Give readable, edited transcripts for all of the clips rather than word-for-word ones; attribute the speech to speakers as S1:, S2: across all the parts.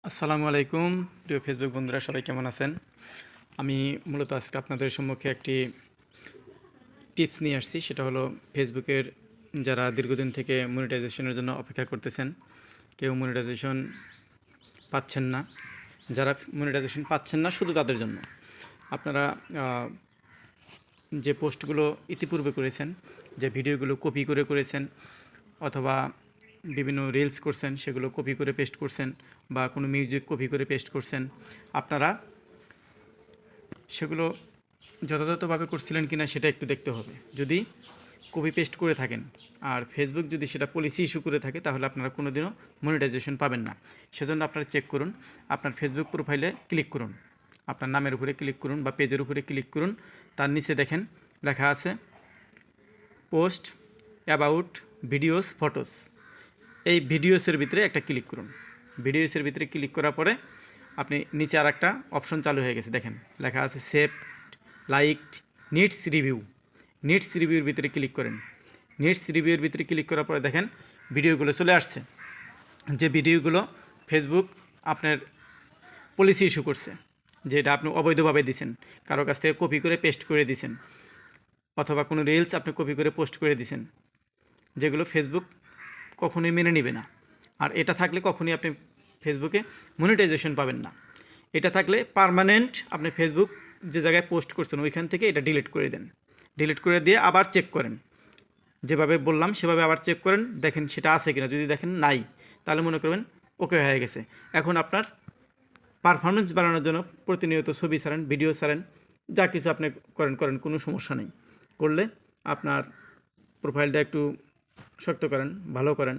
S1: আসসালামু আলাইকুম প্রিয় ফেসবুক বন্ধুরা, সবাই কেমন আছেন? আমি মূলত আজকে আপনাদের সম্মুখে একটি টিপস নিয়ে আসছি। সেটা হলো ফেসবুকের যারা দীর্ঘদিন থেকে মনিটাইজেশনের জন্য অপেক্ষা করতেছেন, কেউ মনিটাইজেশন পাচ্ছেন না, যারা মনিটাইজেশন পাচ্ছেন না শুধু তাদের জন্য আপনারা যে পোস্টগুলো ইতিপূর্বে করেছেন, যে ভিডিওগুলো কপি করে করেছেন অথবা বিভিন্ন রিলস করছেন, সেগুলো কপি করে পেস্ট করছেন বা কোনো মিউজিক কপি করে পেস্ট করছেন, আপনারা সেগুলো যথাযথভাবে করছিলেন কিনা সেটা একটু দেখতে হবে। যদি কপি পেস্ট করে থাকেন আর ফেসবুক যদি সেটা পলিসি ইস্যু করে থাকে, তাহলে আপনারা কোনোদিনও মনিটাইজেশন পাবেন না। সেজন্য আপনারা চেক করুন, আপনার ফেসবুক প্রোফাইলে ক্লিক করুন, আপনার নামের উপরে ক্লিক করুন বা পেজের উপরে ক্লিক করুন। তার নিচে দেখেন লেখা আছে পোস্ট অ্যাবাউট ভিডিওস ফটোস। এই ভিডিওসের ভিতরে একটা ক্লিক করুন। ভিডিওসের ভিতরে ক্লিক করার পরে আপনি নিচে আর একটা অপশন চালু হয়ে গেছে, দেখেন লেখা আছে save, liked, needs review. Needs রিভিউর ভিতরে ক্লিক করেন। নিডস রিভিউর ভিতরে ক্লিক করার পরে দেখেন ভিডিওগুলো চলে আসছে, যে ভিডিওগুলো ফেসবুক আপনার পলিসি ইস্যু করছে, যেটা আপনি অবৈধভাবে দিছেন, কারো কাছ থেকে কপি করে পেস্ট করে দিছেন, অথবা কোনো রিলস আপনি কপি করে পোস্ট করে দিছেন, যেগুলো ফেসবুক কখনোই মেনে নেবে না। আর এটা থাকলে কখনোই আপনি ফেসবুকে মনিটাইজেশন পাবেন না। এটা থাকলে পার্মানেন্ট আপনি ফেসবুক যে জায়গায় পোস্ট করছেন ওইখান থেকে এটা ডিলিট করে দেন। ডিলিট করে দিয়ে আবার চেক করেন, যেভাবে বললাম সেভাবে আবার চেক করেন, দেখেন সেটা আছে কিনা। যদি দেখেন নাই, তাহলে মনে করবেন ওকে হয়ে গেছে। এখন আপনার পারফরমেন্স বাড়ানোর জন্য প্রতিনিয়ত ছবি ছাড়েন, ভিডিও ছাড়েন, যা কিছু আপনি করেন, কোনো সমস্যা নেই। করলে আপনার প্রোফাইলটা একটু শক্ত করেন, ভালো করেন,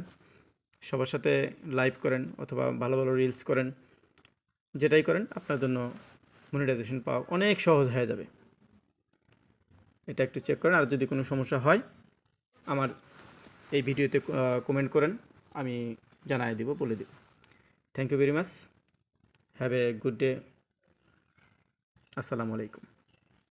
S1: সবার সাথে লাইভ করেন অথবা ভালো ভালো রিলস করেন, যেটাই করেন আপনার জন্য মনিটাইজেশন পাওয়া অনেক সহজ হয়ে যাবে। এটা একটু চেক করেন। আর যদি কোনো সমস্যা হয় আমার এই ভিডিওতে কমেন্ট করেন, আমি জানাই দিব, বলে দিব। Thank you very much, have a good day. আসসালামু আলাইকুম।